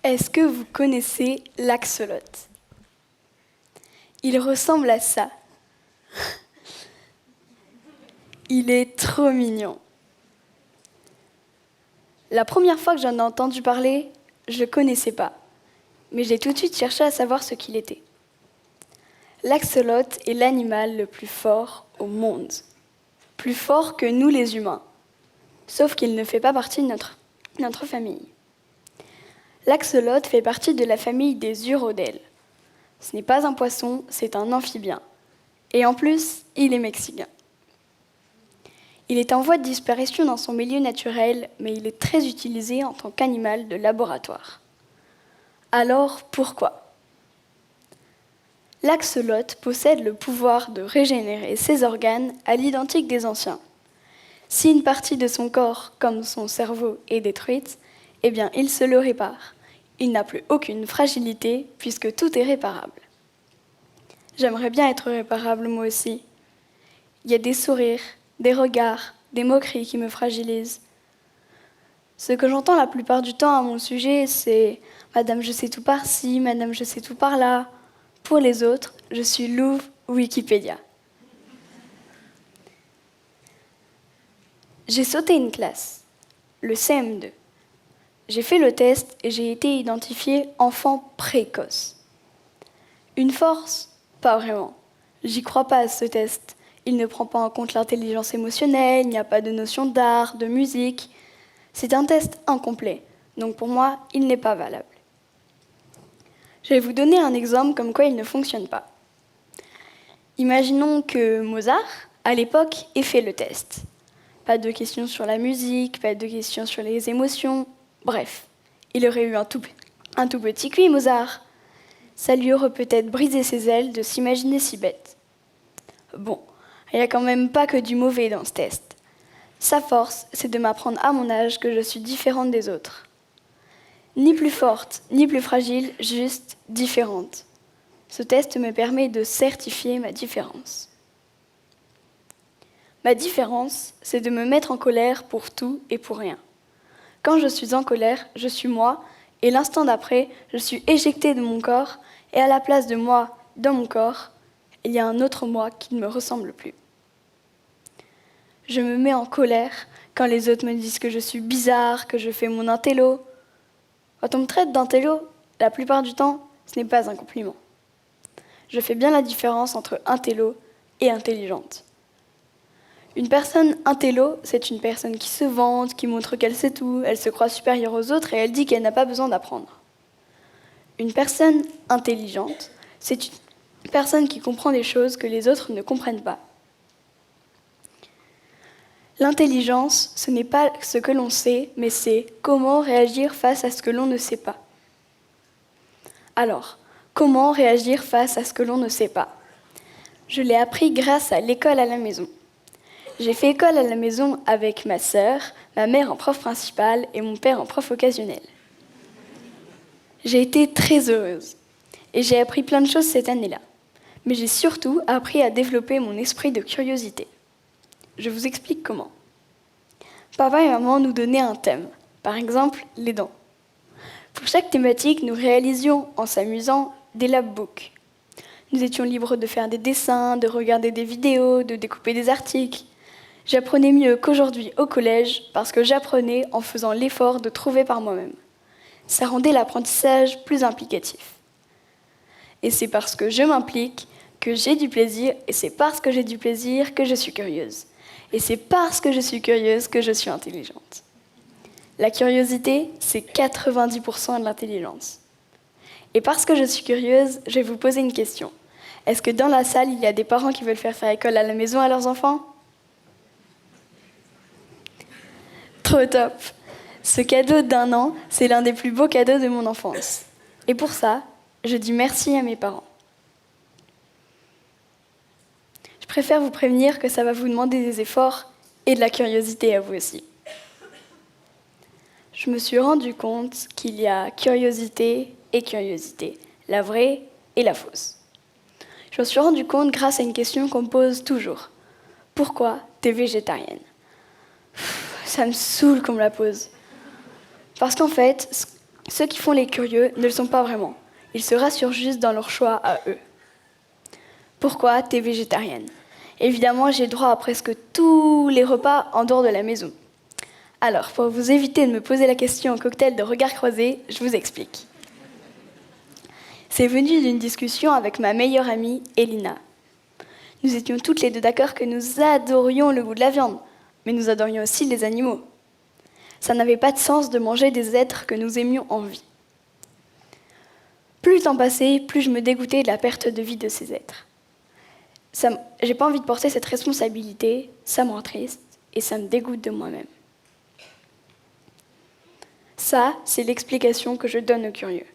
Est-ce que vous connaissez l'axolot? Il ressemble à ça. Il est trop mignon. La première fois que j'en ai entendu parler, je ne le connaissais pas. Mais j'ai tout de suite cherché à savoir ce qu'il était. L'axolot est l'animal le plus fort au monde. Plus fort que nous les humains. Sauf qu'il ne fait pas partie de notre famille. L'axolot fait partie de la famille des urodèles. Ce n'est pas un poisson, c'est un amphibien. Et en plus, il est mexicain. Il est en voie de disparition dans son milieu naturel, mais il est très utilisé en tant qu'animal de laboratoire. Alors, pourquoi? L'axolot possède le pouvoir de régénérer ses organes à l'identique des anciens. Si une partie de son corps, comme son cerveau, est détruite, eh bien, il se le répare. Il n'a plus aucune fragilité puisque tout est réparable. J'aimerais bien être réparable moi aussi. Il y a des sourires, des regards, des moqueries qui me fragilisent. Ce que j'entends la plupart du temps à mon sujet, c'est « Madame, je sais tout par-ci, Madame, je sais tout par-là ». Pour les autres, je suis Louve Wikipédia. J'ai sauté une classe, le CM2. J'ai fait le test et j'ai été identifiée enfant précoce. Une force? Pas vraiment. J'y crois pas à ce test. Il ne prend pas en compte l'intelligence émotionnelle, il n'y a pas de notion d'art, de musique. C'est un test incomplet, donc pour moi, il n'est pas valable. Je vais vous donner un exemple comme quoi il ne fonctionne pas. Imaginons que Mozart, à l'époque, ait fait le test. Pas de questions sur la musique, pas de questions sur les émotions, bref. Il aurait eu un tout petit QI, Mozart. Ça lui aurait peut-être brisé ses ailes de s'imaginer si bête. Bon, il n'y a quand même pas que du mauvais dans ce test. Sa force, c'est de m'apprendre à mon âge que je suis différente des autres. Ni plus forte, ni plus fragile, juste différente. Ce test me permet de certifier ma différence. Ma différence, c'est de me mettre en colère pour tout et pour rien. Quand je suis en colère, je suis moi, et l'instant d'après, je suis éjectée de mon corps, et à la place de moi, dans mon corps, il y a un autre moi qui ne me ressemble plus. Je me mets en colère quand les autres me disent que je suis bizarre, que je fais mon intello. Quand on me traite d'intello, la plupart du temps, ce n'est pas un compliment. Je fais bien la différence entre intello et intelligente. Une personne intello, c'est une personne qui se vante, qui montre qu'elle sait tout, elle se croit supérieure aux autres et elle dit qu'elle n'a pas besoin d'apprendre. Une personne intelligente, c'est une personne qui comprend des choses que les autres ne comprennent pas. L'intelligence, ce n'est pas ce que l'on sait, mais c'est comment réagir face à ce que l'on ne sait pas. Alors, comment réagir face à ce que l'on ne sait pas? Je l'ai appris grâce à l'école à la maison. J'ai fait école à la maison avec ma sœur, ma mère en prof principale et mon père en prof occasionnel. J'ai été très heureuse et j'ai appris plein de choses cette année-là. Mais j'ai surtout appris à développer mon esprit de curiosité. Je vous explique comment. Papa et maman nous donnaient un thème, par exemple les dents. Pour chaque thématique, nous réalisions, en s'amusant, des labbooks. Nous étions libres de faire des dessins, de regarder des vidéos, de découper des articles. J'apprenais mieux qu'aujourd'hui au collège parce que j'apprenais en faisant l'effort de trouver par moi-même. Ça rendait l'apprentissage plus implicatif. Et c'est parce que je m'implique que j'ai du plaisir, et c'est parce que j'ai du plaisir que je suis curieuse. Et c'est parce que je suis curieuse que je suis intelligente. La curiosité, c'est 90% de l'intelligence. Et parce que je suis curieuse, je vais vous poser une question. Est-ce que dans la salle, il y a des parents qui veulent faire école à la maison à leurs enfants? Trop top! Ce cadeau d'1 an, c'est l'un des plus beaux cadeaux de mon enfance. Et pour ça, je dis merci à mes parents. Je préfère vous prévenir que ça va vous demander des efforts et de la curiosité à vous aussi. Je me suis rendu compte qu'il y a curiosité et curiosité, la vraie et la fausse. Je me suis rendu compte grâce à une question qu'on me pose toujours. Pourquoi t'es végétarienne? Ça me saoule qu'on me la pose. Parce qu'en fait, Ceux qui font les curieux ne le sont pas vraiment. Ils se rassurent juste dans leur choix à eux. Pourquoi t'es végétarienne? Évidemment, j'ai droit à presque tous les repas en dehors de la maison. Alors, pour vous éviter de me poser la question en cocktail de regards croisés, je vous explique. C'est venu d'une discussion avec ma meilleure amie, Elina. Nous étions toutes les deux d'accord que nous adorions le goût de la viande, mais nous adorions aussi les animaux. Ça n'avait pas de sens de manger des êtres que nous aimions en vie. Plus le temps passait, plus je me dégoûtais de la perte de vie de ces êtres. J'ai pas envie de porter cette responsabilité, ça me rend triste et ça me dégoûte de moi-même. Ça, c'est l'explication que je donne aux curieux.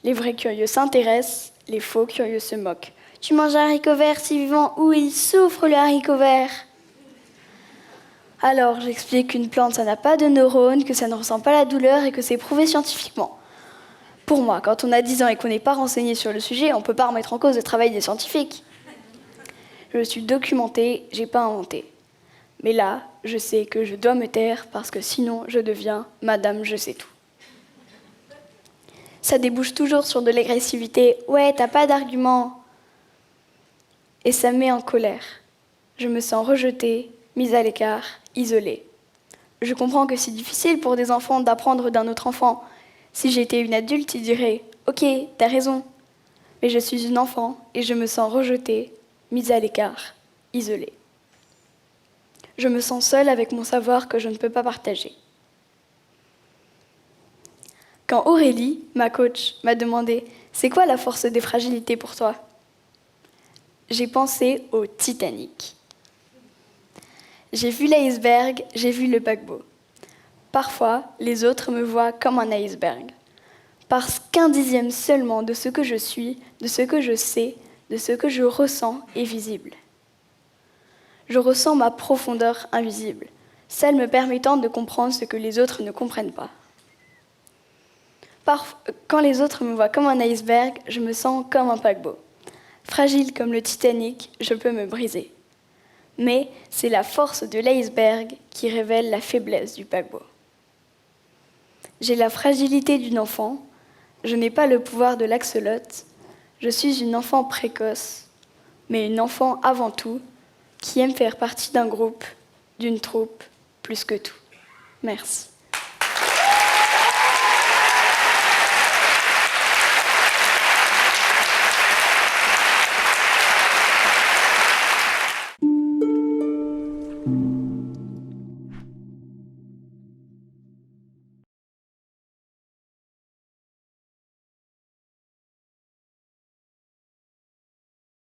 Les vrais curieux s'intéressent, les faux curieux se moquent. Tu manges un haricot vert si vivant, ou il souffre le haricot vert. Alors, j'explique qu'une plante, ça n'a pas de neurones, que ça ne ressent pas la douleur et que c'est prouvé scientifiquement. Pour moi, quand on a 10 ans et qu'on n'est pas renseigné sur le sujet, on ne peut pas remettre en cause le travail des scientifiques. Je me suis documentée, j'ai pas inventé. Mais là, je sais que je dois me taire parce que sinon, je deviens Madame Je sais tout. Ça débouche toujours sur de l'agressivité. Ouais, t'as pas d'argument. Et ça me met en colère. Je me sens rejetée, mise à l'écart, isolée. Je comprends que c'est difficile pour des enfants d'apprendre d'un autre enfant. Si j'étais une adulte, ils diraient « Ok, t'as raison ». Mais je suis une enfant et je me sens rejetée, mise à l'écart, isolée. Je me sens seule avec mon savoir que je ne peux pas partager. Quand Aurélie, ma coach, m'a demandé « C'est quoi la force des fragilités pour toi ?» J'ai pensé au Titanic. J'ai vu l'iceberg, j'ai vu le paquebot. Parfois, les autres me voient comme un iceberg. Parce qu'un dixième seulement de ce que je suis, de ce que je sais, de ce que je ressens est visible. Je ressens ma profondeur invisible, celle me permettant de comprendre ce que les autres ne comprennent pas. Quand les autres me voient comme un iceberg, je me sens comme un paquebot. Fragile comme le Titanic, je peux me briser. Mais c'est la force de l'iceberg qui révèle la faiblesse du paquebot. J'ai la fragilité d'une enfant, je n'ai pas le pouvoir de l'axolote, je suis une enfant précoce, mais une enfant avant tout, qui aime faire partie d'un groupe, d'une troupe, plus que tout. Merci.